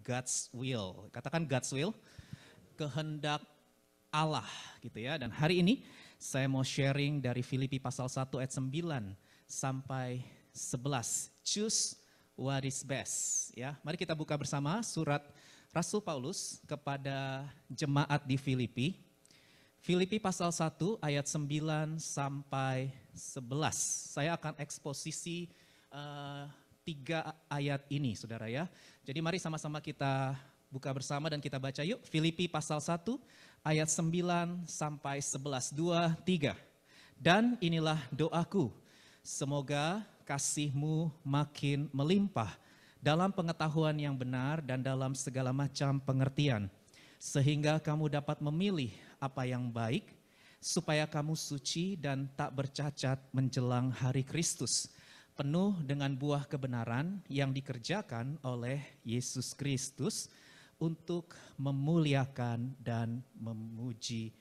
God's will. Katakan God's will, kehendak Allah gitu ya. Dan hari ini saya mau sharing dari Filipi pasal 1 ayat 9 sampai 11. Choose what is best ya. Mari kita buka bersama surat Rasul Paulus kepada jemaat di Filipi. Filipi pasal 1 ayat 9 sampai 11. Saya akan eksposisi 3 ayat ini saudara ya. Jadi mari sama-sama kita buka bersama dan kita baca yuk. Filipi pasal 1 ayat 9 sampai 11. 2, 3. Dan inilah doaku, semoga kasihmu makin melimpah dalam pengetahuan yang benar dan dalam segala macam pengertian, sehingga kamu dapat memilih apa yang baik, supaya kamu suci dan tak bercacat menjelang hari Kristus, penuh dengan buah kebenaran yang dikerjakan oleh Yesus Kristus untuk memuliakan dan memuji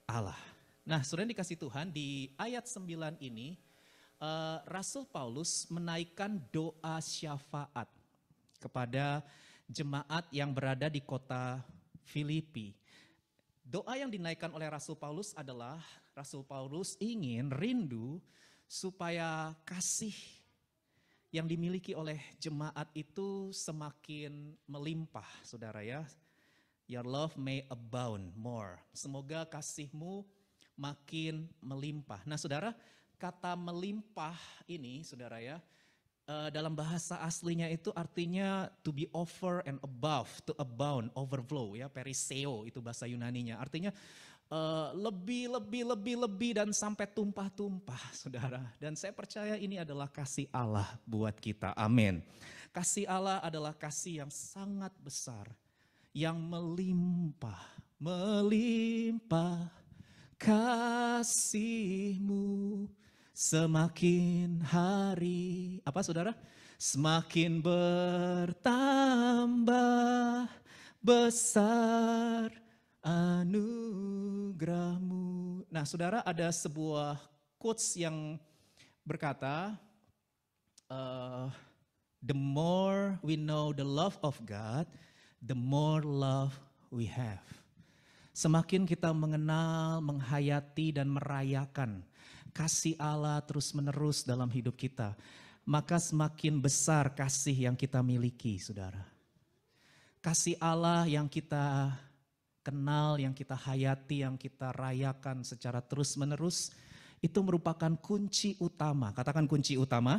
Allah. Nah, saudara dikasih Tuhan, di ayat 9 ini Rasul Paulus menaikkan doa syafaat kepada jemaat yang berada di kota Filipi. Doa yang dinaikkan oleh Rasul Paulus adalah Rasul Paulus ingin rindu supaya kasih yang dimiliki oleh jemaat itu semakin melimpah, saudara ya. Your love may abound more. Semoga kasihmu makin melimpah. Nah saudara, kata melimpah ini saudara ya, dalam bahasa aslinya itu artinya to be over and above, to abound, overflow ya, periseo itu bahasa Yunaninya. Artinya lebih dan sampai tumpah-tumpah saudara. Dan saya percaya ini adalah kasih Allah buat kita, amin. Kasih Allah adalah kasih yang sangat besar, yang melimpah kasihmu semakin hari, apa saudara? Semakin bertambah besar anugerahmu. Nah saudara, ada sebuah quotes yang berkata, the more we know the love of God, the more love we have. Semakin kita mengenal, menghayati dan merayakan kasih Allah terus-menerus dalam hidup kita, maka semakin besar kasih yang kita miliki, saudara. Kasih Allah yang kita kenal, yang kita hayati, yang kita rayakan secara terus-menerus, itu merupakan kunci utama. Katakan kunci utama.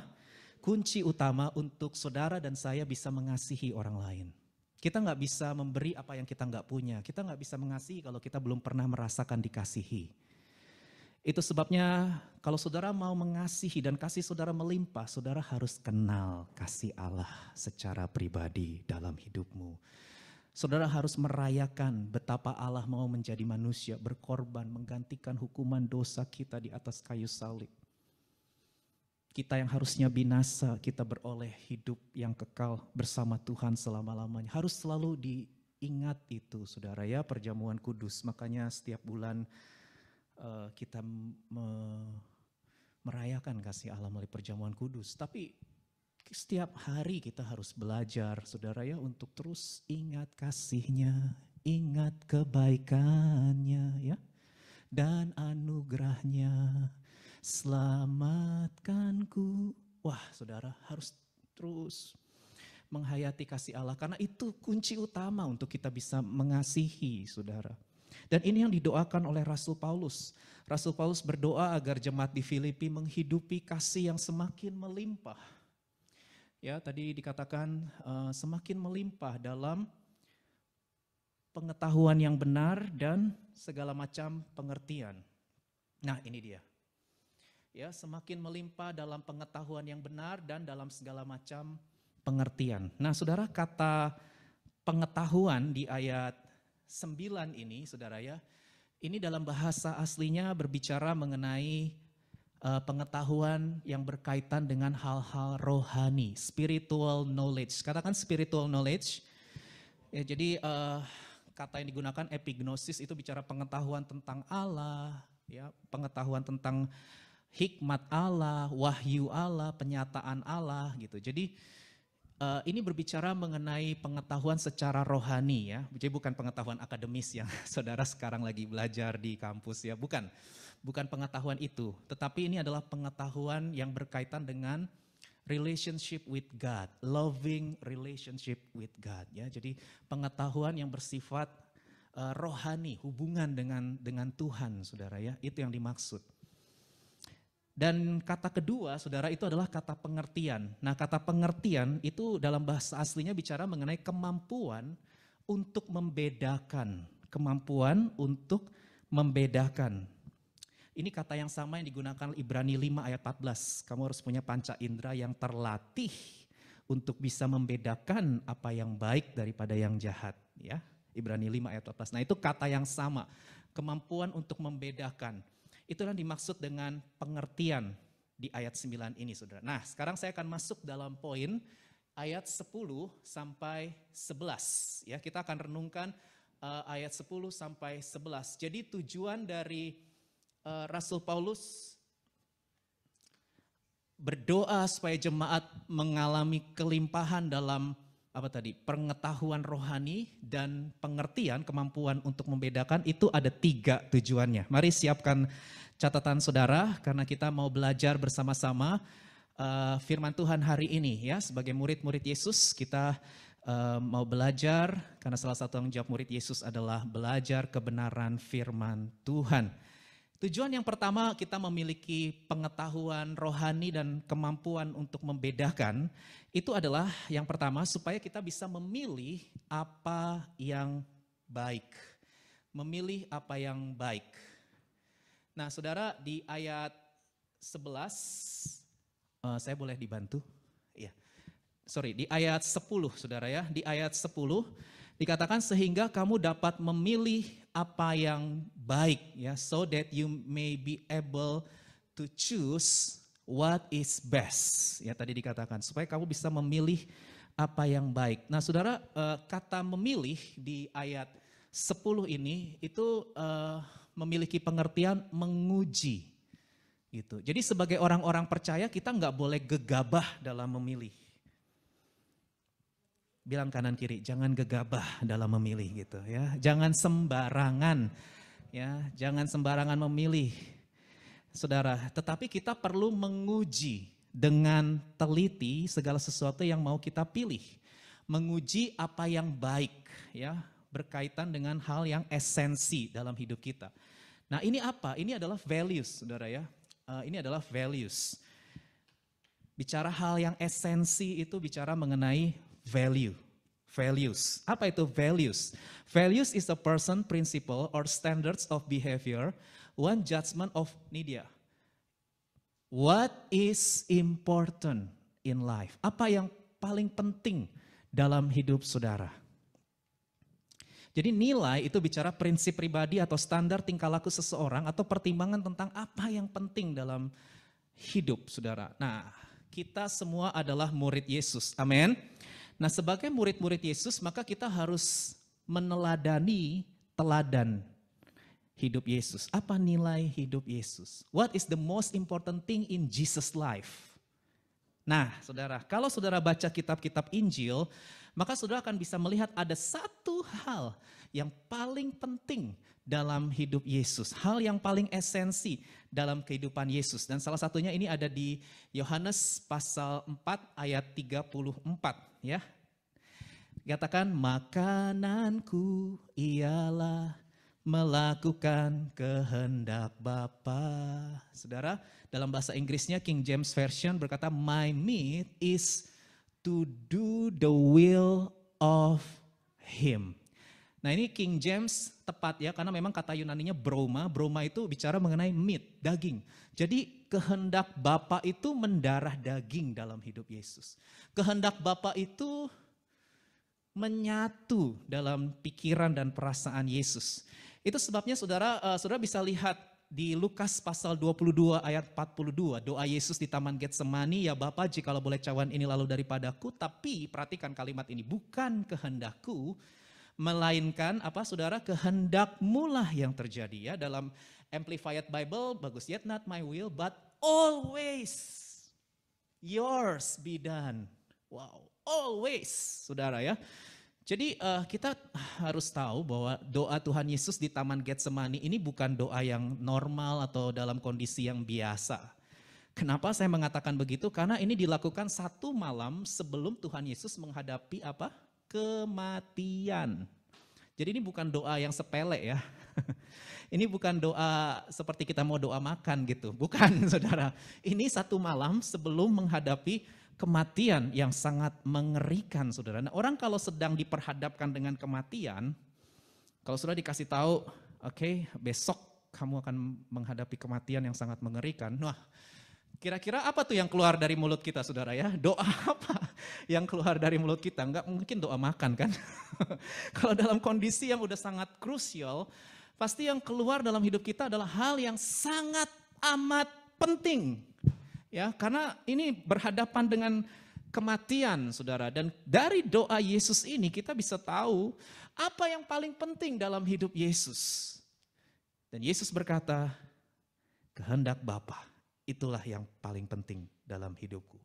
Kunci utama untuk saudara dan saya bisa mengasihi orang lain. Kita nggak bisa memberi apa yang kita nggak punya. Kita nggak bisa mengasihi kalau kita belum pernah merasakan dikasihi. Itu sebabnya kalau saudara mau mengasihi dan kasih saudara melimpah, saudara harus kenal kasih Allah secara pribadi dalam hidupmu. Saudara harus merayakan betapa Allah mau menjadi manusia, berkorban, menggantikan hukuman dosa kita di atas kayu salib. Kita yang harusnya binasa, kita beroleh hidup yang kekal bersama Tuhan selama-lamanya. Harus selalu diingat itu, saudara ya, perjamuan kudus. Makanya setiap bulan kita merayakan kasih Allah melalui perjamuan kudus. Tapi setiap hari kita harus belajar, saudara ya, untuk terus ingat kasihnya, ingat kebaikannya ya, dan anugerahnya. Selamatkanku. Wah saudara, harus terus menghayati kasih Allah, karena itu kunci utama untuk kita bisa mengasihi saudara. Dan ini yang didoakan oleh Rasul Paulus. Rasul Paulus berdoa agar jemaat di Filipi menghidupi kasih yang semakin melimpah. Ya, tadi dikatakan semakin melimpah dalam pengetahuan yang benar dan segala macam pengertian. Nah, ini dia. Ya, semakin melimpah dalam pengetahuan yang benar dan dalam segala macam pengertian. Nah, saudara, kata pengetahuan di ayat 9 ini, saudara ya, ini dalam bahasa aslinya berbicara mengenai pengetahuan yang berkaitan dengan hal-hal rohani, spiritual knowledge. Katakan spiritual knowledge. Ya, jadi kata yang digunakan epignosis itu bicara pengetahuan tentang Allah, ya, pengetahuan tentang hikmat Allah, wahyu Allah, penyataan Allah gitu. Jadi Ini berbicara mengenai pengetahuan secara rohani ya, jadi bukan pengetahuan akademis yang saudara sekarang lagi belajar di kampus ya, bukan pengetahuan itu, tetapi ini adalah pengetahuan yang berkaitan dengan relationship with God, loving relationship with God ya, jadi pengetahuan yang bersifat rohani, hubungan dengan Tuhan saudara ya, itu yang dimaksud. Dan kata kedua, saudara, itu adalah kata pengertian. Nah, kata pengertian itu dalam bahasa aslinya bicara mengenai kemampuan untuk membedakan. Kemampuan untuk membedakan. Ini kata yang sama yang digunakan Ibrani 5 ayat 14. Kamu harus punya panca indera yang terlatih untuk bisa membedakan apa yang baik daripada yang jahat. Ya, Ibrani 5 ayat 14. Nah, itu kata yang sama. Kemampuan untuk membedakan. Itulah dimaksud dengan pengertian di ayat 9 ini saudara. Nah sekarang saya akan masuk dalam poin ayat 10 sampai 11. Ya, kita akan renungkan ayat 10 sampai 11. Jadi tujuan dari Rasul Paulus berdoa supaya jemaat mengalami kelimpahan dalam pengetahuan rohani dan pengertian, kemampuan untuk membedakan, itu ada 3 tujuannya. Mari siapkan catatan saudara karena kita mau belajar bersama-sama firman Tuhan hari ini ya. Sebagai murid-murid Yesus kita mau belajar karena salah satu tanggung jawab murid Yesus adalah belajar kebenaran firman Tuhan. Tujuan yang pertama kita memiliki pengetahuan rohani dan kemampuan untuk membedakan itu adalah yang pertama supaya kita bisa memilih apa yang baik. Memilih apa yang baik. Nah saudara di ayat 11, saya boleh dibantu? Iya. Di ayat 10 saudara ya, di ayat 10 dikatakan sehingga kamu dapat memilih apa yang baik ya, so that you may be able to choose what is best. Ya tadi dikatakan supaya kamu bisa memilih apa yang baik. Nah saudara, kata memilih di ayat 10 ini itu memiliki pengertian menguji gitu. Jadi sebagai orang-orang percaya kita nggak boleh gegabah dalam memilih. Bilang kanan kiri, jangan gegabah dalam memilih gitu ya. Jangan sembarangan ya, jangan sembarangan memilih. Saudara, tetapi kita perlu menguji dengan teliti segala sesuatu yang mau kita pilih. Menguji apa yang baik ya, berkaitan dengan hal yang esensi dalam hidup kita. Nah, ini apa? Ini adalah values, Saudara ya. Ini adalah values. Bicara hal yang esensi itu bicara mengenai value. Values. Apa itu values? Values is a person, principle, or standards of behavior, one judgment of media. What is important in life? Apa yang paling penting dalam hidup saudara? Jadi nilai itu bicara prinsip pribadi atau standar tingkah laku seseorang atau pertimbangan tentang apa yang penting dalam hidup saudara. Nah, kita semua adalah murid Yesus. Amin. Nah, sebagai murid-murid Yesus, maka kita harus meneladani teladan hidup Yesus. Apa nilai hidup Yesus? What is the most important thing in Jesus' life? Nah, saudara, kalau saudara baca kitab-kitab Injil, maka saudara akan bisa melihat ada satu hal yang paling penting dalam hidup Yesus. Hal yang paling esensi dalam kehidupan Yesus. Dan salah satunya ini ada di Yohanes pasal 4 ayat 34 ya. Katakan, makananku ialah melakukan kehendak Bapa. Saudara, dalam bahasa Inggrisnya King James Version berkata, my meat is to do the will of Him. Nah ini King James tepat ya, karena memang kata Yunaninya broma. Broma itu bicara mengenai meat, daging. Jadi kehendak Bapa itu mendarah daging dalam hidup Yesus. Kehendak Bapa itu menyatu dalam pikiran dan perasaan Yesus. Itu sebabnya saudara bisa lihat di Lukas pasal 22 ayat 42, doa Yesus di Taman Getsemani, ya Bapa jikalau boleh cawan ini lalu daripadaku, tapi perhatikan kalimat ini, bukan kehendakku, melainkan apa saudara, kehendakmu lah yang terjadi ya. Dalam Amplified Bible bagus, yet not my will but always yours be done. Wow, always, saudara ya. Jadi kita harus tahu bahwa doa Tuhan Yesus di Taman Getsemani ini bukan doa yang normal atau dalam kondisi yang biasa. Kenapa saya mengatakan begitu? Karena ini dilakukan 1 malam sebelum Tuhan Yesus menghadapi apa? Kematian. Jadi ini bukan doa yang sepele ya. Ini bukan doa seperti kita mau doa makan gitu. Bukan saudara. Ini 1 malam sebelum menghadapi kematian yang sangat mengerikan saudara. Nah, orang kalau sedang diperhadapkan dengan kematian, kalau sudah dikasih tahu, oke, besok kamu akan menghadapi kematian yang sangat mengerikan. Nah, kira-kira apa tuh yang keluar dari mulut kita saudara ya? Doa apa yang keluar dari mulut kita? Enggak mungkin doa makan kan? Kalau dalam kondisi yang udah sangat krusial, pasti yang keluar dalam hidup kita adalah hal yang sangat amat penting. Ya, karena ini berhadapan dengan kematian, saudara. Dan dari doa Yesus ini kita bisa tahu apa yang paling penting dalam hidup Yesus. Dan Yesus berkata, kehendak Bapa itulah yang paling penting dalam hidupku.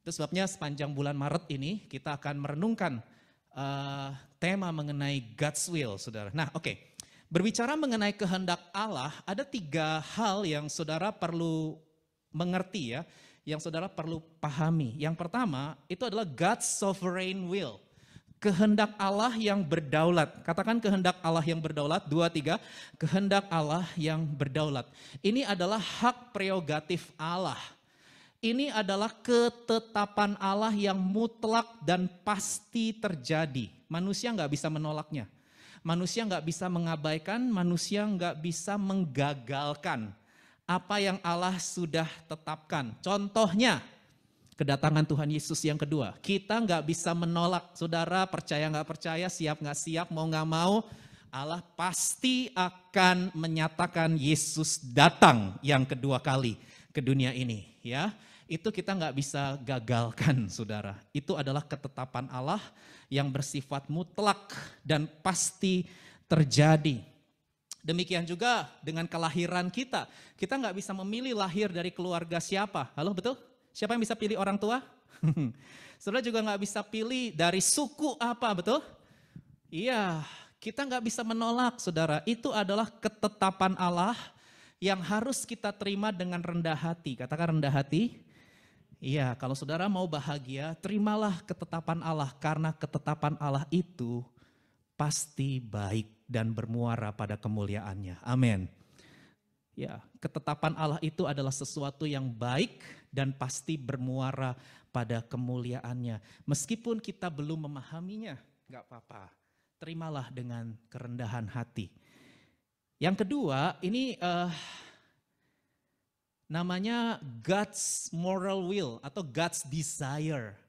Itu sebabnya sepanjang bulan Maret ini kita akan merenungkan tema mengenai God's will, saudara. Nah, oke. Berbicara mengenai kehendak Allah, ada 3 hal yang saudara perlu mengerti ya, yang saudara perlu pahami. Yang pertama, itu adalah God's sovereign will. Kehendak Allah yang berdaulat. Katakan kehendak Allah yang berdaulat, 2, 3. Kehendak Allah yang berdaulat. Ini adalah hak prerogatif Allah. Ini adalah ketetapan Allah yang mutlak dan pasti terjadi. Manusia nggak bisa menolaknya. Manusia nggak bisa mengabaikan, manusia nggak bisa menggagalkan apa yang Allah sudah tetapkan. Contohnya, kedatangan Tuhan Yesus yang kedua. Kita nggak bisa menolak, saudara percaya nggak percaya, siap nggak siap, mau nggak mau, Allah pasti akan menyatakan Yesus datang yang kedua kali ke dunia ini. Ya, itu kita nggak bisa gagalkan, saudara. Itu adalah ketetapan Allah yang bersifat mutlak dan pasti terjadi. Demikian juga dengan kelahiran kita. Kita nggak bisa memilih lahir dari keluarga siapa. Halo, betul? Siapa yang bisa pilih orang tua? Saudara juga nggak bisa pilih dari suku apa, betul? Iya, kita nggak bisa menolak, saudara. Itu adalah ketetapan Allah yang harus kita terima dengan rendah hati. Katakan rendah hati. Iya, kalau saudara mau bahagia, terimalah ketetapan Allah. Karena ketetapan Allah itu pasti baik dan bermuara pada kemuliaannya. Amin. Ya, ketetapan Allah itu adalah sesuatu yang baik dan pasti bermuara pada kemuliaannya. Meskipun kita belum memahaminya, enggak apa-apa. Terimalah dengan kerendahan hati. Yang kedua, ini namanya God's moral will atau God's desire.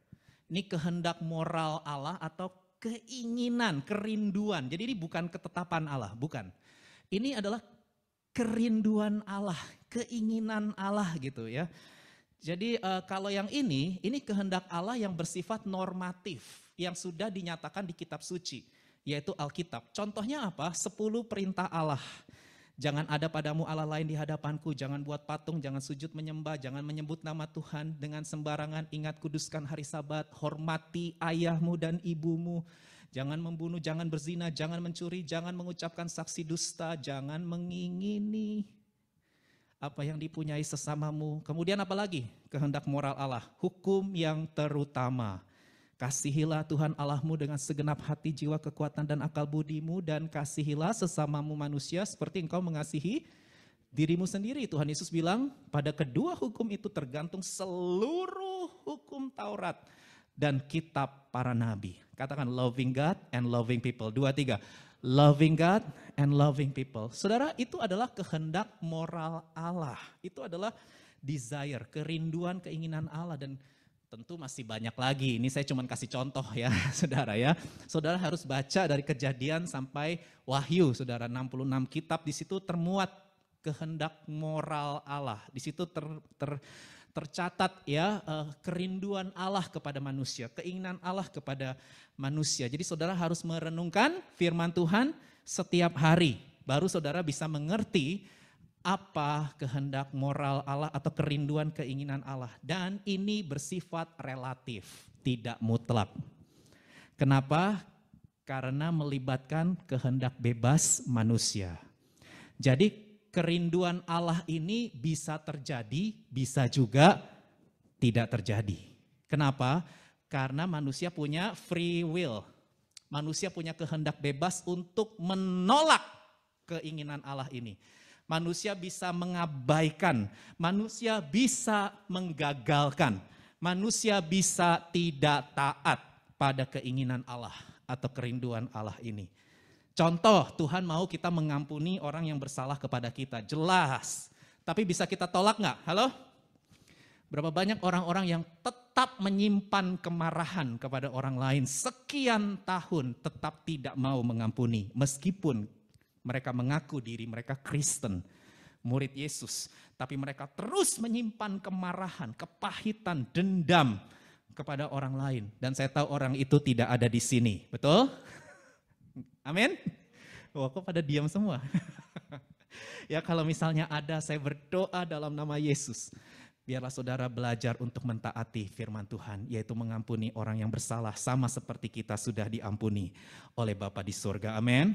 Ini kehendak moral Allah atau keinginan, kerinduan. Jadi ini bukan ketetapan Allah, bukan. Ini adalah kerinduan Allah, keinginan Allah gitu ya. Jadi kalau yang ini kehendak Allah yang bersifat normatif, yang sudah dinyatakan di kitab suci, yaitu Alkitab. Contohnya apa? 10 perintah Allah. Jangan ada padamu Allah lain di hadapanku, jangan buat patung, jangan sujud menyembah, jangan menyebut nama Tuhan dengan sembarangan, ingat kuduskan hari Sabat, hormati ayahmu dan ibumu, jangan membunuh, jangan berzina, jangan mencuri, jangan mengucapkan saksi dusta, jangan mengingini apa yang dipunyai sesamamu. Kemudian apa lagi? Kehendak moral Allah, hukum yang terutama. Kasihilah Tuhan Allahmu dengan segenap hati, jiwa, kekuatan, dan akal budimu. Dan kasihilah sesamamu manusia seperti engkau mengasihi dirimu sendiri. Tuhan Yesus bilang, pada kedua hukum itu tergantung seluruh hukum Taurat dan kitab para nabi. Katakan loving God and loving people. 2, 3. Loving God and loving people. Saudara, itu adalah kehendak moral Allah. Itu adalah desire, kerinduan, keinginan Allah. Dan tentu masih banyak lagi, ini saya cuma kasih contoh ya saudara ya. Saudara harus baca dari Kejadian sampai Wahyu, saudara, 66 kitab, di situ termuat kehendak moral Allah. Di situ tercatat ya kerinduan Allah kepada manusia, keinginan Allah kepada manusia. Jadi saudara harus merenungkan firman Tuhan setiap hari, baru saudara bisa mengerti apa kehendak moral Allah atau kerinduan keinginan Allah. Dan ini bersifat relatif, tidak mutlak. Kenapa? Karena melibatkan kehendak bebas manusia. Jadi kerinduan Allah ini bisa terjadi, bisa juga tidak terjadi. Kenapa? Karena manusia punya free will. Manusia punya kehendak bebas untuk menolak keinginan Allah ini. Manusia bisa mengabaikan, manusia bisa menggagalkan, manusia bisa tidak taat pada keinginan Allah atau kerinduan Allah ini. Contoh, Tuhan mau kita mengampuni orang yang bersalah kepada kita, jelas. Tapi bisa kita tolak nggak? Halo? Berapa banyak orang-orang yang tetap menyimpan kemarahan kepada orang lain sekian tahun tetap tidak mau mengampuni meskipun mereka mengaku diri mereka Kristen, murid Yesus. Tapi mereka terus menyimpan kemarahan, kepahitan, dendam kepada orang lain. Dan saya tahu orang itu tidak ada di sini, betul? Amin? Wah, kok pada diam semua? Ya kalau misalnya ada, saya berdoa dalam nama Yesus. Biarlah saudara belajar untuk mentaati firman Tuhan, yaitu mengampuni orang yang bersalah sama seperti kita sudah diampuni oleh Bapa di surga. Amin.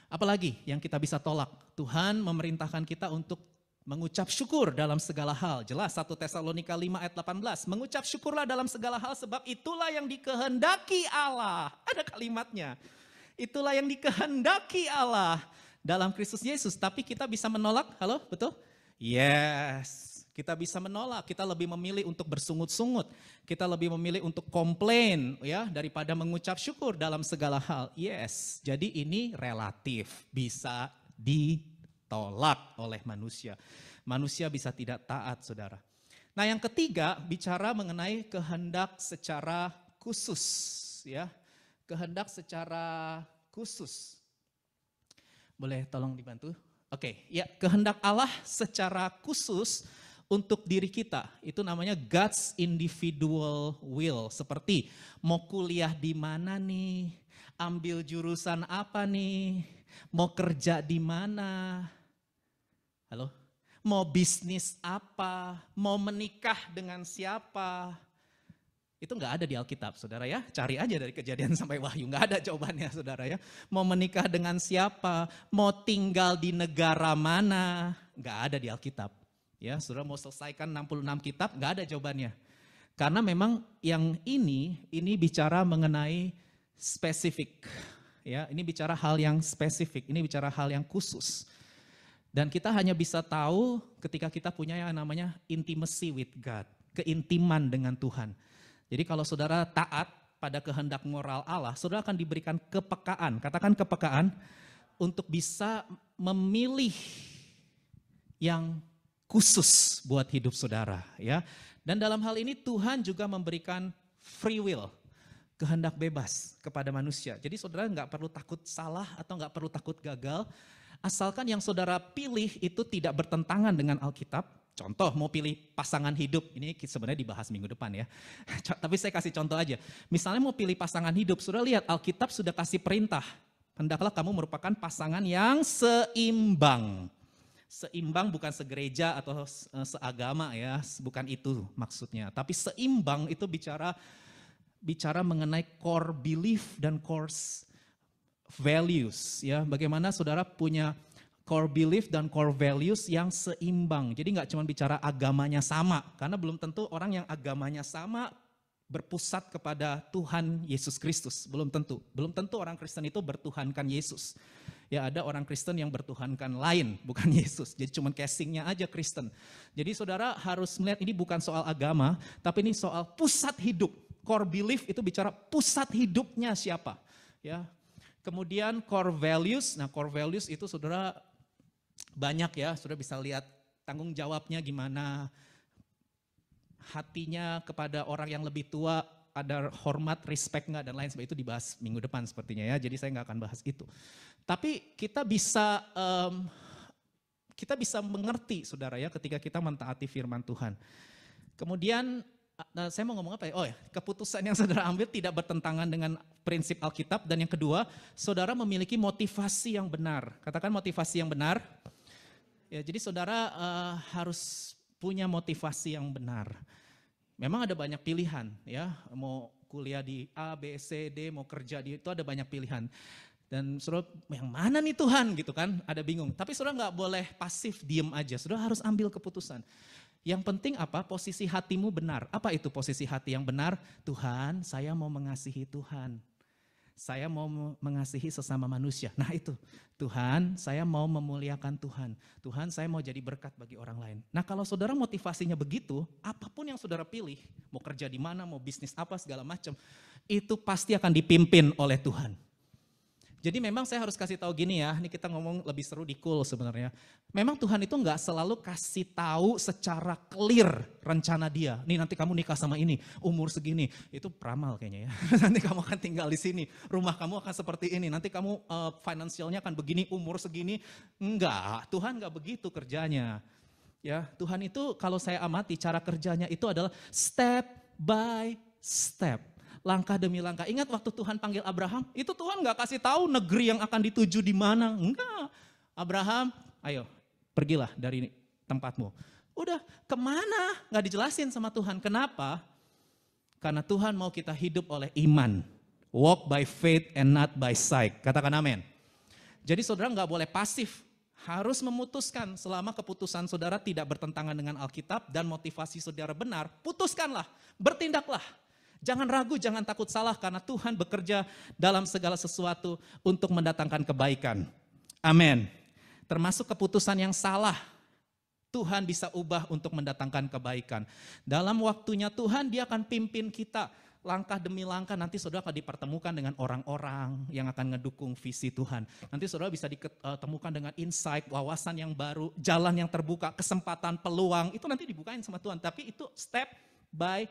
Apalagi yang kita bisa tolak? Tuhan memerintahkan kita untuk mengucap syukur dalam segala hal. Jelas 1 Tesalonika 5 ayat 18. Mengucap syukurlah dalam segala hal sebab itulah yang dikehendaki Allah. Ada kalimatnya. Itulah yang dikehendaki Allah dalam Kristus Yesus. Tapi kita bisa menolak, halo betul? Yes. Kita bisa menolak, kita lebih memilih untuk bersungut-sungut. Kita lebih memilih untuk komplain ya daripada mengucap syukur dalam segala hal. Yes, jadi ini relatif, bisa ditolak oleh manusia. Manusia bisa tidak taat, saudara. Nah yang ketiga, bicara mengenai kehendak secara khusus. Ya, kehendak secara khusus. Boleh tolong dibantu? Oke, ya kehendak Allah secara khusus untuk diri kita, itu namanya God's individual will. Seperti mau kuliah di mana nih, ambil jurusan apa nih, mau kerja di mana, halo, mau bisnis apa, mau menikah dengan siapa. Itu nggak ada di Alkitab, saudara ya. Cari aja dari Kejadian sampai Wahyu, nggak ada jawabannya, saudara ya. Mau menikah dengan siapa, mau tinggal di negara mana, nggak ada di Alkitab. Ya, saudara mau selesaikan 66 kitab, nggak ada jawabannya. Karena memang yang ini bicara mengenai spesifik. Ya, ini bicara hal yang spesifik, ini bicara hal yang khusus. Dan kita hanya bisa tahu ketika kita punya yang namanya intimacy with God, keintiman dengan Tuhan. Jadi kalau saudara taat pada kehendak moral Allah, saudara akan diberikan kepekaan, katakan kepekaan, untuk bisa memilih yang khusus buat hidup saudara, ya. Dan dalam hal ini Tuhan juga memberikan free will, kehendak bebas kepada manusia. Jadi saudara nggak perlu takut salah atau nggak perlu takut gagal, asalkan yang saudara pilih itu tidak bertentangan dengan Alkitab. Contoh mau pilih pasangan hidup, ini sebenarnya dibahas minggu depan ya. Tapi saya kasih contoh aja. Misalnya mau pilih pasangan hidup, saudara lihat Alkitab sudah kasih perintah. Hendaklah kamu merupakan pasangan yang seimbang. Seimbang bukan segereja atau seagama ya, bukan itu maksudnya. Tapi seimbang itu bicara mengenai core belief dan core values ya. Bagaimana saudara punya core belief dan core values yang seimbang. Jadi nggak cuma bicara agamanya sama, karena belum tentu orang yang agamanya sama berpusat kepada Tuhan Yesus Kristus. Belum tentu orang Kristen itu bertuhankan Yesus. Ya ada orang Kristen yang bertuhankan lain, bukan Yesus. Jadi cuma casingnya aja Kristen. Jadi saudara harus melihat ini bukan soal agama, tapi ini soal pusat hidup. Core belief itu bicara pusat hidupnya siapa. Ya. Kemudian core values, nah core values itu saudara banyak ya, saudara bisa lihat tanggung jawabnya gimana. Hatinya kepada orang yang lebih tua, ada hormat, respect nggak dan lain sebagainya, itu dibahas minggu depan sepertinya ya. Jadi saya nggak akan bahas itu. Tapi kita bisa mengerti saudara ya ketika kita mentaati firman Tuhan. Kemudian saya mau ngomong apa ya? Oh ya, keputusan yang saudara ambil tidak bertentangan dengan prinsip Alkitab. Dan yang kedua, saudara memiliki motivasi yang benar. Katakan motivasi yang benar. Ya, jadi saudara harus punya motivasi yang benar. Memang ada banyak pilihan ya, mau kuliah di A, B, C, D, mau kerja di itu ada banyak pilihan. Dan saudara yang mana nih Tuhan gitu kan, ada bingung. Tapi saudara nggak boleh pasif diem aja, saudara harus ambil keputusan. Yang penting apa? Posisi hatimu benar. Apa itu posisi hati yang benar? Tuhan, saya mau mengasihi Tuhan. Saya mau mengasihi sesama manusia. Nah itu, Tuhan saya mau memuliakan Tuhan. Tuhan saya mau jadi berkat bagi orang lain. Nah kalau saudara motivasinya begitu, apapun yang saudara pilih, mau kerja di mana, mau bisnis apa segala macam, itu pasti akan dipimpin oleh Tuhan. Jadi memang saya harus kasih tahu gini ya, ini kita ngomong lebih seru di cool sebenarnya. Memang Tuhan itu nggak selalu kasih tahu secara clear rencana dia. Nih nanti kamu nikah sama ini, umur segini. Itu peramal kayaknya ya. Nanti kamu akan tinggal di sini, rumah kamu akan seperti ini. Nanti kamu finansialnya akan begini, umur segini. Enggak, Tuhan nggak begitu kerjanya. Ya, Tuhan itu kalau saya amati cara kerjanya itu adalah step by step. Langkah demi langkah. Ingat waktu Tuhan panggil Abraham, itu Tuhan gak kasih tahu negeri yang akan dituju di mana. Enggak. Abraham, ayo pergilah dari tempatmu. Udah, kemana? Gak dijelasin sama Tuhan. Kenapa? Karena Tuhan mau kita hidup oleh iman. Walk by faith and not by sight. Katakan amin. Jadi saudara gak boleh pasif. Harus memutuskan selama keputusan saudara tidak bertentangan dengan Alkitab dan motivasi saudara benar, putuskanlah, bertindaklah. Jangan ragu, jangan takut salah karena Tuhan bekerja dalam segala sesuatu untuk mendatangkan kebaikan. Amin. Termasuk keputusan yang salah, Tuhan bisa ubah untuk mendatangkan kebaikan. Dalam waktunya Tuhan dia akan pimpin kita langkah demi langkah. Nanti saudara akan dipertemukan dengan orang-orang yang akan ngedukung visi Tuhan. Nanti saudara bisa ditemukan dengan insight, wawasan yang baru, jalan yang terbuka, kesempatan, peluang. Itu nanti dibukain sama Tuhan. Tapi itu step by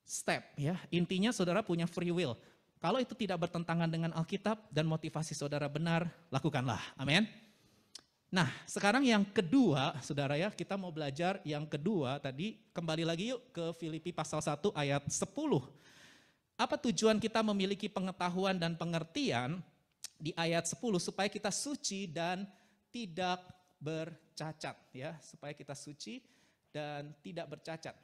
step ya. Intinya saudara punya free will. Kalau itu tidak bertentangan dengan Alkitab dan motivasi saudara benar, lakukanlah. Amin. Nah, sekarang yang kedua, saudara ya, kita mau belajar yang kedua tadi, kembali lagi yuk ke Filipi pasal 1 ayat 10. Apa tujuan kita memiliki pengetahuan dan pengertian di ayat 10 supaya kita suci dan tidak bercacat ya, supaya kita suci dan tidak bercacat.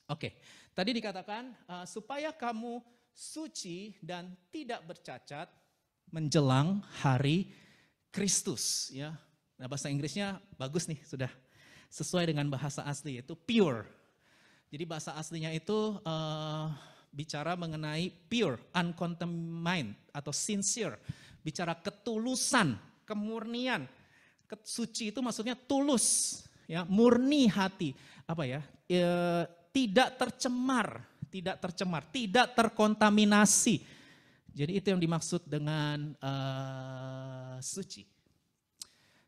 Oke, tadi dikatakan supaya kamu suci dan tidak bercacat menjelang hari Kristus. Ya, nah bahasa Inggrisnya bagus nih, sudah sesuai dengan bahasa asli yaitu pure. Jadi bahasa aslinya itu bicara mengenai pure, uncontaminated atau sincere, bicara ketulusan, kemurnian. Suci itu maksudnya tulus, ya murni hati, apa ya? Tidak tercemar, tidak terkontaminasi. Jadi itu yang dimaksud dengan suci.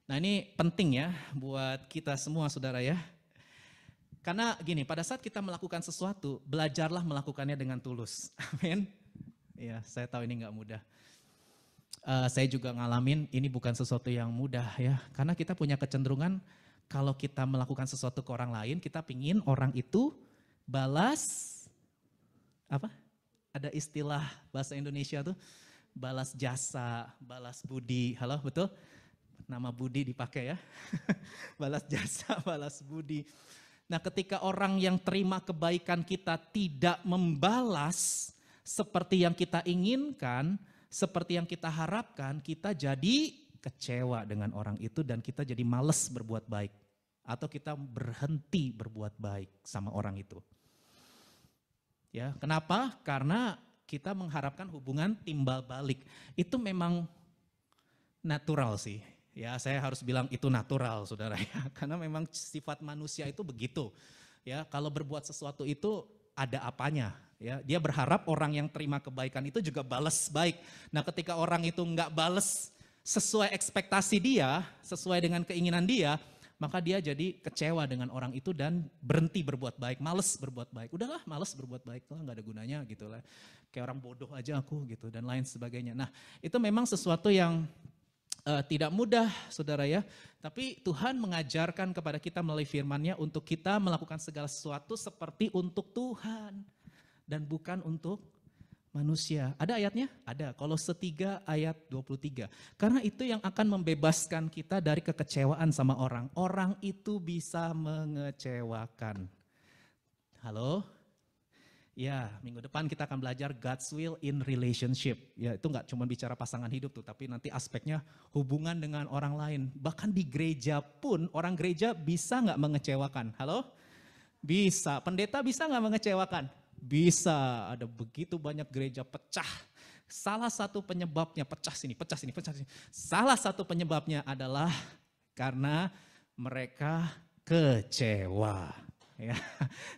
Nah ini penting ya buat kita semua saudara ya. Karena gini, pada saat kita melakukan sesuatu, belajarlah melakukannya dengan tulus. Amin. Ya, saya tahu ini nggak mudah. Saya juga ngalamin ini bukan sesuatu yang mudah ya. Karena kita punya kecenderungan kalau kita melakukan sesuatu ke orang lain, kita pingin orang itu balas, apa? Ada istilah bahasa Indonesia tuh, balas jasa, balas budi. Halo, betul? Nama budi dipakai ya. Balas jasa, balas budi. Nah ketika orang yang terima kebaikan kita tidak membalas seperti yang kita inginkan, seperti yang kita harapkan, kita jadi kecewa dengan orang itu dan kita jadi males berbuat baik. Atau kita berhenti berbuat baik sama orang itu. Ya, kenapa? Karena kita mengharapkan hubungan timbal balik. Itu memang natural sih. Ya, saya harus bilang itu natural, saudara ya. Karena memang sifat manusia itu begitu. Ya, kalau berbuat sesuatu itu ada apanya. Ya, dia berharap orang yang terima kebaikan itu juga balas baik. Nah, ketika orang itu nggak balas sesuai ekspektasi dia, sesuai dengan keinginan dia, maka dia jadi kecewa dengan orang itu dan berhenti berbuat baik, males berbuat baik. Udahlah, males berbuat baik, lah nggak ada gunanya gitu lah. Kayak orang bodoh aja aku gitu dan lain sebagainya. Nah, itu memang sesuatu yang tidak mudah, saudara ya. Tapi Tuhan mengajarkan kepada kita melalui firman-Nya untuk kita melakukan segala sesuatu seperti untuk Tuhan dan bukan untuk manusia. Ada ayatnya? Ada. Kolose 3 ayat 23. Karena itu yang akan membebaskan kita dari kekecewaan sama orang. Orang itu bisa mengecewakan. Halo? Ya, minggu depan kita akan belajar God's will in relationship. Ya, itu nggak cuma bicara pasangan hidup tuh, tapi nanti aspeknya hubungan dengan orang lain. Bahkan di gereja pun, orang gereja bisa nggak mengecewakan? Halo? Bisa. Pendeta bisa nggak mengecewakan? Bisa. Ada begitu banyak gereja pecah. Salah satu penyebabnya pecah sini, pecah sini, pecah sini. Salah satu penyebabnya adalah karena mereka kecewa. Ya,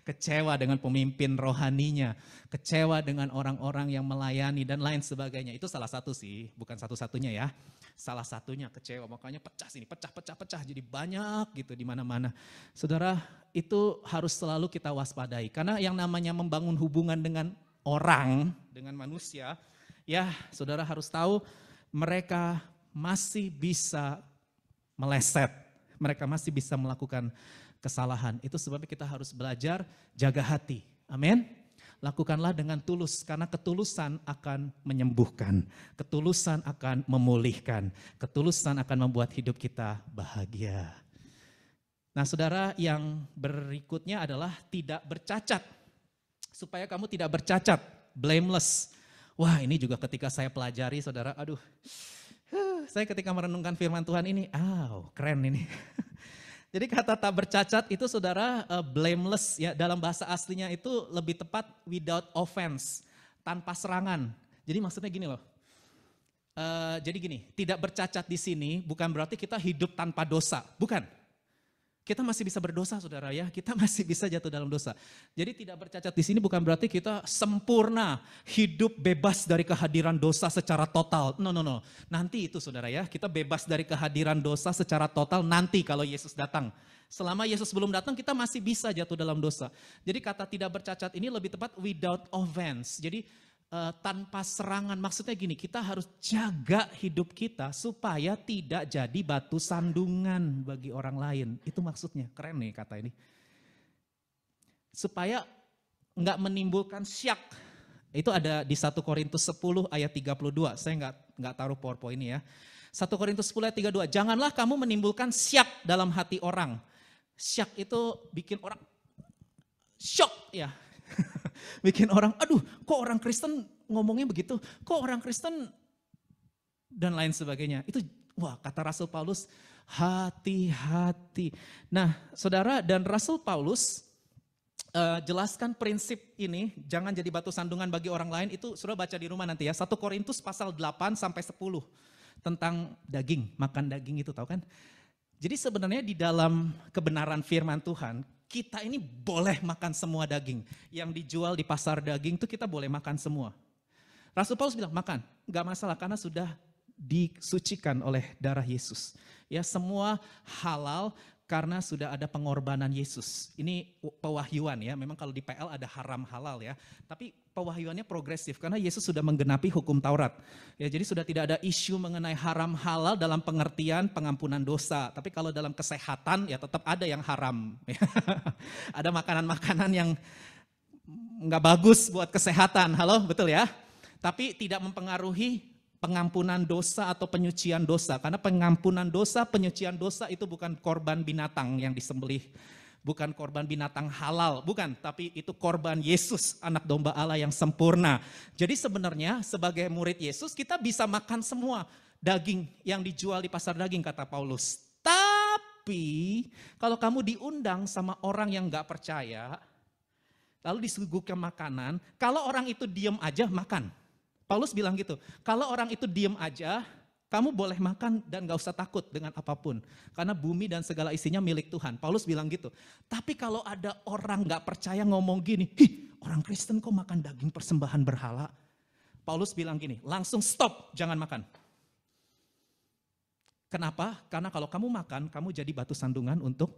kecewa dengan pemimpin rohaninya, kecewa dengan orang-orang yang melayani dan lain sebagainya. Itu salah satu sih, bukan satu-satunya ya. Salah satunya kecewa, makanya pecah sini, pecah, jadi banyak gitu di mana-mana. Saudara, itu harus selalu kita waspadai karena yang namanya membangun hubungan dengan orang, dengan manusia, ya saudara harus tahu mereka masih bisa meleset, mereka masih bisa melakukan kesalahan. Itu sebabnya kita harus belajar jaga hati. Amin. Lakukanlah dengan tulus karena ketulusan akan menyembuhkan. Ketulusan akan memulihkan. Ketulusan akan membuat hidup kita bahagia. Nah, saudara, yang berikutnya adalah tidak bercacat. Supaya kamu tidak bercacat, blameless. Wah, ini juga ketika saya pelajari, saudara, saya ketika merenungkan firman Tuhan ini, keren ini. Jadi kata tak bercacat itu saudara blameless ya, dalam bahasa aslinya itu lebih tepat without offense, tanpa serangan. Jadi maksudnya gini loh, jadi gini, tidak bercacat di sini bukan berarti kita hidup tanpa dosa, bukan. Kita masih bisa berdosa saudara ya, kita masih bisa jatuh dalam dosa. Jadi tidak bercacat di sini bukan berarti kita sempurna, hidup bebas dari kehadiran dosa secara total. No. Nanti itu saudara ya, kita bebas dari kehadiran dosa secara total nanti kalau Yesus datang. Selama Yesus belum datang kita masih bisa jatuh dalam dosa. Jadi kata tidak bercacat ini lebih tepat without offense. Jadi tanpa serangan, maksudnya gini, kita harus jaga hidup kita supaya tidak jadi batu sandungan bagi orang lain. Itu maksudnya, keren nih kata ini. Supaya enggak menimbulkan syak. Itu ada di 1 Korintus 10 ayat 32, saya enggak taruh PowerPoint ini ya. 1 Korintus 10 ayat 32, janganlah kamu menimbulkan syak dalam hati orang. Syak itu bikin orang shock ya. Bikin orang, kok orang Kristen ngomongnya begitu, kok orang Kristen dan lain sebagainya. Itu kata Rasul Paulus, hati-hati. Nah saudara, dan Rasul Paulus jelaskan prinsip ini, jangan jadi batu sandungan bagi orang lain, itu sudah baca di rumah nanti ya. 1 Korintus pasal 8 sampai 10 tentang daging, makan daging itu tahu kan. Jadi sebenarnya di dalam kebenaran firman Tuhan, kita ini boleh makan semua daging. Yang dijual di pasar daging itu kita boleh makan semua. Rasul Paulus bilang makan, gak masalah karena sudah disucikan oleh darah Yesus. Ya semua halal karena sudah ada pengorbanan Yesus. Ini pewahyuan ya, memang kalau di PL ada haram halal ya. Tapi pewahyuannya progresif karena Yesus sudah menggenapi hukum Taurat. Ya, jadi sudah tidak ada isu mengenai haram halal dalam pengertian pengampunan dosa. Tapi kalau dalam kesehatan ya tetap ada yang haram. Ada makanan-makanan yang nggak bagus buat kesehatan, halo betul ya. Tapi tidak mempengaruhi pengampunan dosa atau penyucian dosa. Karena pengampunan dosa, penyucian dosa itu bukan korban binatang yang disembelih. Bukan korban binatang halal, bukan. Tapi itu korban Yesus, anak domba Allah yang sempurna. Jadi sebenarnya sebagai murid Yesus kita bisa makan semua daging yang dijual di pasar daging kata Paulus. Tapi kalau kamu diundang sama orang yang gak percaya, lalu disuguhkan makanan, kalau orang itu diem aja makan. Paulus bilang gitu, kalau orang itu diem aja, kamu boleh makan dan gak usah takut dengan apapun. Karena bumi dan segala isinya milik Tuhan. Paulus bilang gitu. Tapi kalau ada orang gak percaya ngomong gini, orang Kristen kok makan daging persembahan berhala? Paulus bilang gini, langsung stop, jangan makan. Kenapa? Karena kalau kamu makan, kamu jadi batu sandungan untuk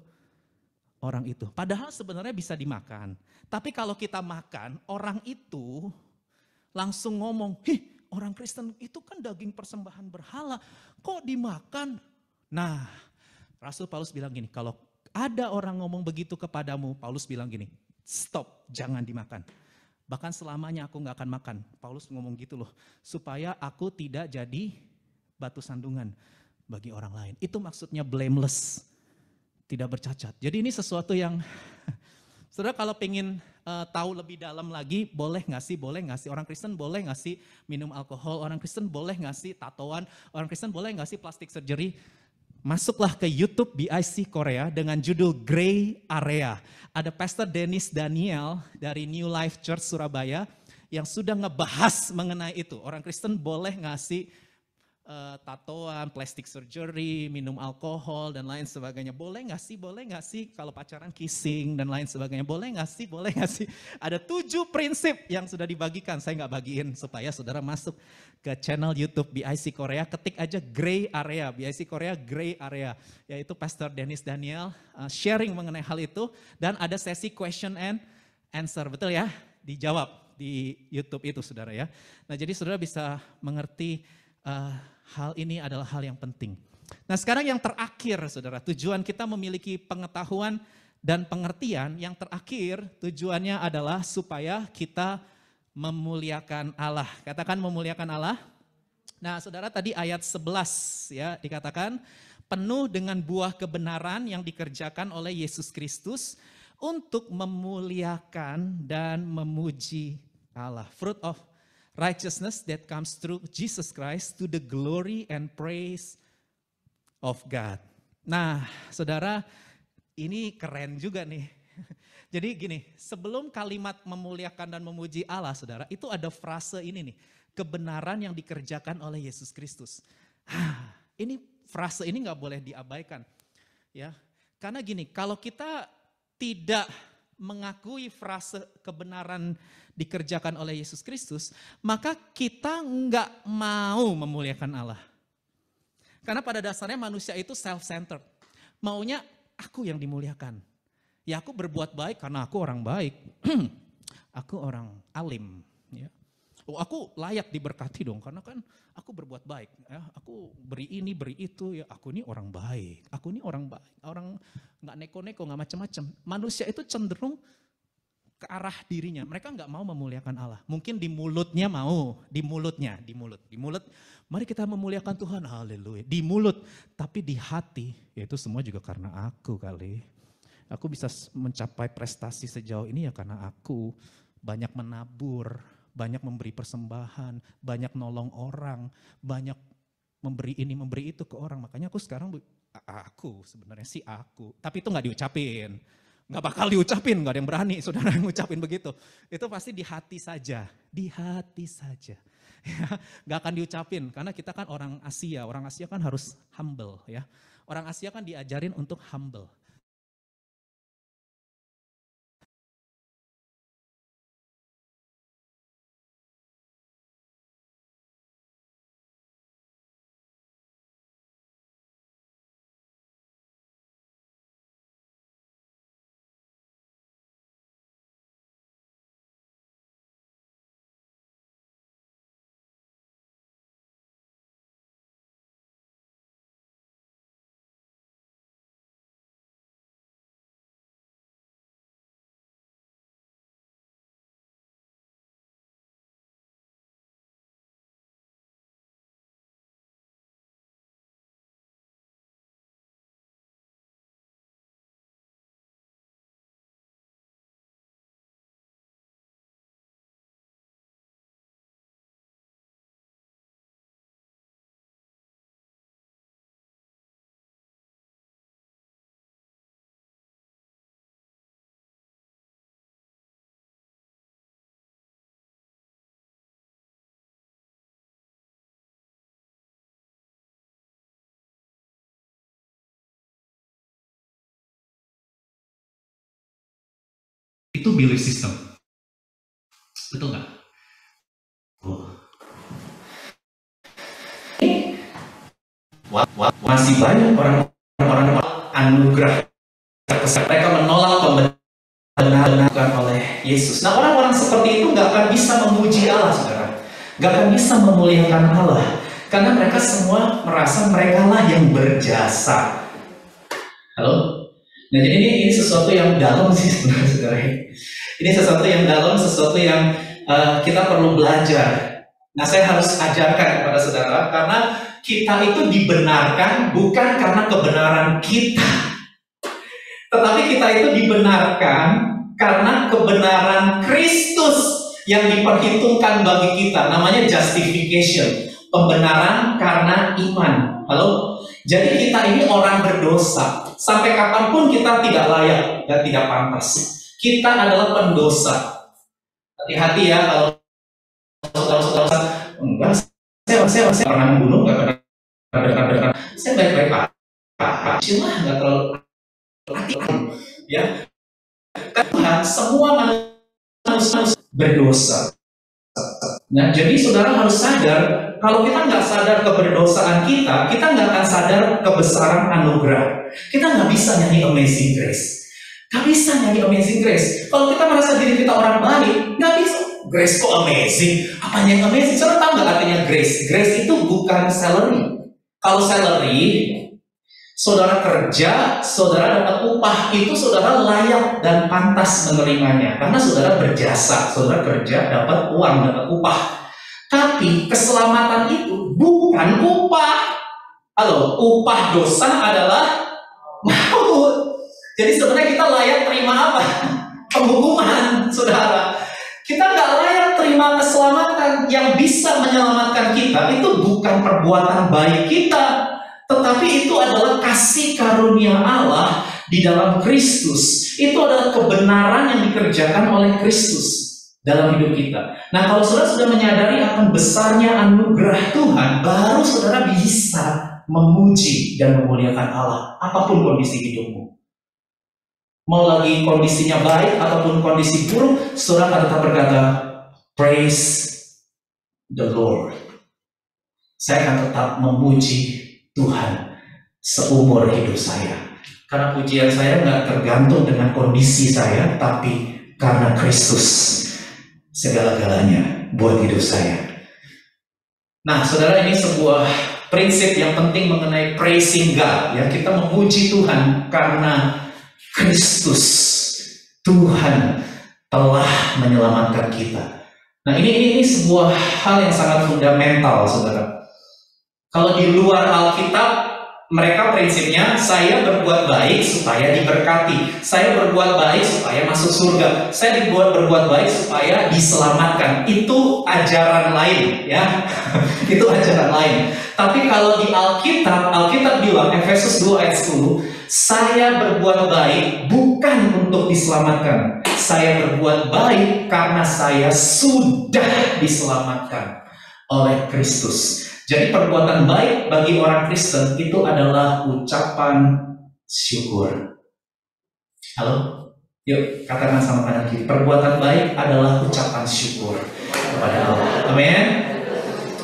orang itu. Padahal sebenarnya bisa dimakan. Tapi kalau kita makan, orang itu langsung ngomong, orang Kristen itu kan daging persembahan berhala, kok dimakan? Nah, Rasul Paulus bilang gini, kalau ada orang ngomong begitu kepadamu, Paulus bilang gini, stop, jangan dimakan. Bahkan selamanya aku nggak akan makan. Paulus ngomong gitu loh, supaya aku tidak jadi batu sandungan bagi orang lain. Itu maksudnya blameless, tidak bercacat. Jadi ini sesuatu yang, saudara kalau pengen tahu lebih dalam lagi, boleh nggak sih? Boleh nggak sih? Orang Kristen boleh nggak sih minum alkohol? Orang Kristen boleh nggak sih tatoan? Orang Kristen boleh nggak sih plastik surgery? Masuklah ke YouTube BIC Korea dengan judul Gray Area. Ada Pastor Dennis Daniel dari New Life Church Surabaya yang sudah ngebahas mengenai itu. Orang Kristen boleh ngasih tatoan, plastic surgery, minum alkohol dan lain sebagainya. Boleh nggak sih? Boleh nggak sih kalau pacaran kissing dan lain sebagainya? Boleh nggak sih? Boleh nggak sih? Ada 7 prinsip yang sudah dibagikan. Saya nggak bagiin supaya saudara masuk ke channel YouTube BIC Korea. Ketik aja Gray Area, BIC Korea Gray Area. Yaitu Pastor Dennis Daniel sharing mengenai hal itu. Dan ada sesi question and answer, betul ya? Dijawab di YouTube itu saudara ya. Nah jadi saudara bisa mengerti hal ini adalah hal yang penting. Nah sekarang yang terakhir saudara, tujuan kita memiliki pengetahuan dan pengertian. Yang terakhir tujuannya adalah supaya kita memuliakan Allah. Katakan memuliakan Allah. Nah saudara tadi ayat 11 ya dikatakan penuh dengan buah kebenaran yang dikerjakan oleh Yesus Kristus untuk memuliakan dan memuji Allah. Fruit of righteousness that comes through Jesus Christ to the glory and praise of God. Nah, saudara, ini keren juga nih. Jadi gini, sebelum kalimat memuliakan dan memuji Allah, saudara, itu ada frase ini nih, kebenaran yang dikerjakan oleh Yesus Kristus. Ini frase ini nggak boleh diabaikan, ya. Karena gini, kalau kita tidak mengakui frase kebenaran dikerjakan oleh Yesus Kristus, maka kita nggak mau memuliakan Allah. Karena pada dasarnya manusia itu self-centered. Maunya aku yang dimuliakan. Ya aku berbuat baik karena aku orang baik. Aku orang alim. Ya. Oh, aku layak diberkati dong karena kan aku berbuat baik. Ya. Aku beri ini, beri itu. Ya, aku ini orang baik. Aku ini orang baik. Orang nggak neko-neko, nggak macam-macam. Manusia itu cenderung ke arah dirinya. Mereka nggak mau memuliakan Allah. Mungkin di mulutnya mau, di mulut. Mari kita memuliakan Tuhan, haleluya. Di mulut, tapi di hati, ya itu semua juga karena aku kali. Aku bisa mencapai prestasi sejauh ini ya karena aku banyak menabur, banyak memberi persembahan, banyak nolong orang, banyak memberi ini, memberi itu ke orang. Makanya aku sekarang, aku sebenarnya sih aku. Tapi itu nggak diucapin. Nggak bakal diucapin, nggak ada yang berani saudara yang ngucapin begitu. Itu pasti di hati saja, di hati saja. Ya, nggak akan diucapin, karena kita kan orang Asia kan harus humble ya. Orang Asia kan diajarin untuk humble. Itu belief system. Betul nggak? Masih banyak orang-orang anugerah. Mereka menolak pembenaran oleh Yesus. Nah orang-orang seperti itu nggak akan bisa memuji Allah, saudara. Nggak akan bisa memuliakan Allah. Karena mereka semua merasa mereka lah yang berjasa. Halo? Nah jadi ini sesuatu yang dalam sih sebenarnya, saudara. Ini sesuatu yang dalam, sesuatu yang kita perlu belajar. Nah, saya harus ajarkan kepada saudara, karena kita itu dibenarkan bukan karena kebenaran kita, tetapi kita itu dibenarkan karena kebenaran Kristus yang diperhitungkan bagi kita. Namanya justification, pembenaran karena iman. Halo? Jadi kita ini orang berdosa. Sampai kapanpun kita tidak layak dan tidak pantas. Kita adalah pendosa. Hati-hati ya kalau saudara-saudara, enggak, saya pernah membunuh, enggak pernah, saya baik-baik aja, cuma enggak terlalu hati, ya. Tuhan, semua manusia berdosa. Nah, jadi saudara harus sadar, kalau kita nggak sadar keberdosaan kita nggak akan sadar kebesaran anugerah. Kita nggak bisa nyanyi Amazing Grace. Nggak bisa nyanyi Amazing Grace. Kalau kita merasa diri kita orang baik, nggak bisa. Grace kok amazing? Apanya yang amazing? Saudara tahu nggak artinya grace? Grace itu bukan salary. Kalau salary, saudara kerja, saudara dapat upah, itu saudara layak dan pantas menerimanya. Karena saudara berjasa, saudara kerja, dapat uang, dapat upah. Tapi keselamatan itu bukan upah. Halo, upah dosa adalah maut. Jadi sebenarnya kita layak terima apa? Penghukuman, saudara. Kita nggak layak terima keselamatan. Yang bisa menyelamatkan kita itu bukan perbuatan baik kita, tetapi itu adalah kasih karunia Allah di dalam Kristus. Itu adalah kebenaran yang dikerjakan oleh Kristus dalam hidup kita. Nah, kalau saudara sudah menyadari akan besarnya anugerah Tuhan, baru saudara bisa memuji dan memuliakan Allah apapun kondisi hidupmu. Mau lagi kondisinya baik ataupun kondisi buruk, saudara akan tetap berkata, praise the Lord. Saya akan tetap memuji Tuhan seumur hidup saya. Karena pujian saya nggak tergantung dengan kondisi saya, tapi karena Kristus segala-galanya buat hidup saya. Nah, saudara, ini sebuah prinsip yang penting mengenai praising God. Ya, kita memuji Tuhan karena Kristus, Tuhan telah menyelamatkan kita. Nah, ini sebuah hal yang sangat fundamental, saudara. Kalau di luar Alkitab, mereka prinsipnya saya berbuat baik supaya diberkati, saya berbuat baik supaya masuk surga, saya berbuat baik supaya diselamatkan. Itu ajaran lain, ya. Itu ajaran lain. Tapi kalau di Alkitab bilang, Efesus 2 ayat 10, saya berbuat baik bukan untuk diselamatkan. Saya berbuat baik karena saya sudah diselamatkan oleh Kristus. Jadi perbuatan baik bagi orang Kristen itu adalah ucapan syukur. Halo? Yuk, katakan sama kanan kiri. Perbuatan baik adalah ucapan syukur kepada Allah. Amin.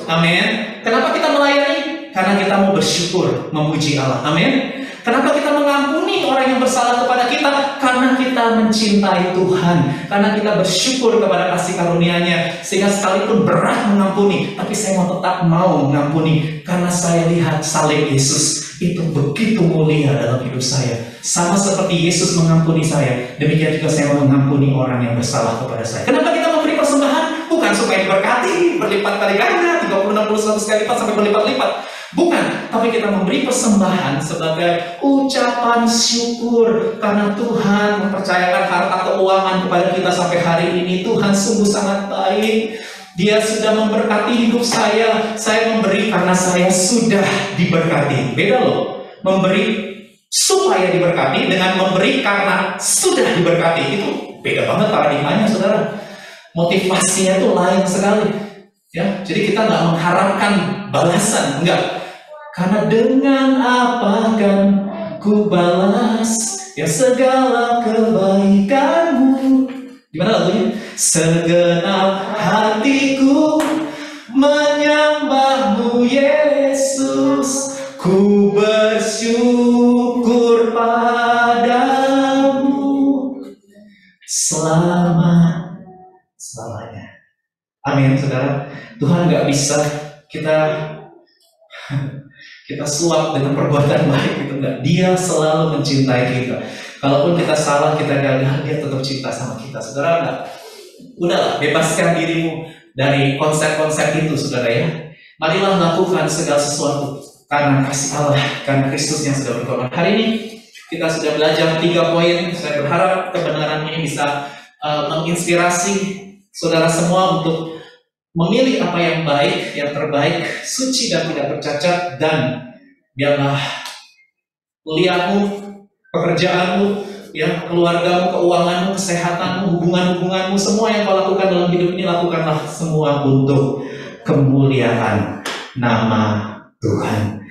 Amin. Kenapa kita melayani? Karena kita mau bersyukur, memuji Allah. Amin. Kenapa kita mengampuni orang yang bersalah kepada kita? Karena kita mencintai Tuhan. Karena kita bersyukur kepada kasih karunia-Nya. Sehingga sekalipun berat mengampuni, tapi saya tetap mau mengampuni. Karena saya lihat salib Yesus itu begitu mulia dalam hidup saya. Sama seperti Yesus mengampuni saya, demikian juga saya mau mengampuni orang yang bersalah kepada saya. Kenapa kita memberi persembahan? Bukan supaya diberkati, berlipat kali ganda, 30, 60, 100 kali lipat sampai berlipat-lipat. Bukan, tapi kita memberi persembahan sebagai ucapan syukur karena Tuhan mempercayakan harta keuangan kepada kita sampai hari ini. Tuhan sungguh sangat baik. Dia sudah memberkati hidup saya memberi karena saya sudah diberkati. Beda loh, memberi supaya diberkati dengan memberi karena sudah diberkati. Itu beda banget paradigmanya, saudara. Motivasinya itu lain sekali. Ya, jadi kita nggak mengharapkan balasan, enggak. Karena dengan apa akan ku balas ya segala kebaikanmu. Gimana lagunya? Segenap hatiku menyembahmu Yesus, ku bersyukur padamu selamanya. Amin, saudara. Tuhan nggak bisa kita suap dengan perbuatan baik, itu enggak. Dia selalu mencintai kita. Kalaupun kita salah, kita gagal, dia tetap cinta sama kita. Saudara, enggak? Udahlah, bebaskan dirimu dari konsep-konsep itu, saudara ya. Marilah lakukan segala sesuatu karena kasih Allah, karena Kristus yang sudah berkorban. Hari ini kita sudah belajar 3 poin. Saya berharap kebenaran ini bisa menginspirasi saudara semua untuk memilih apa yang baik, yang terbaik, suci dan tidak bercacat, dan biarlah kuliahmu, pekerjaanmu, ya, keluargamu, keuanganmu, kesehatanmu, hubungan-hubunganmu, semua yang kau lakukan dalam hidup ini, lakukanlah semua untuk kemuliaan nama Tuhan.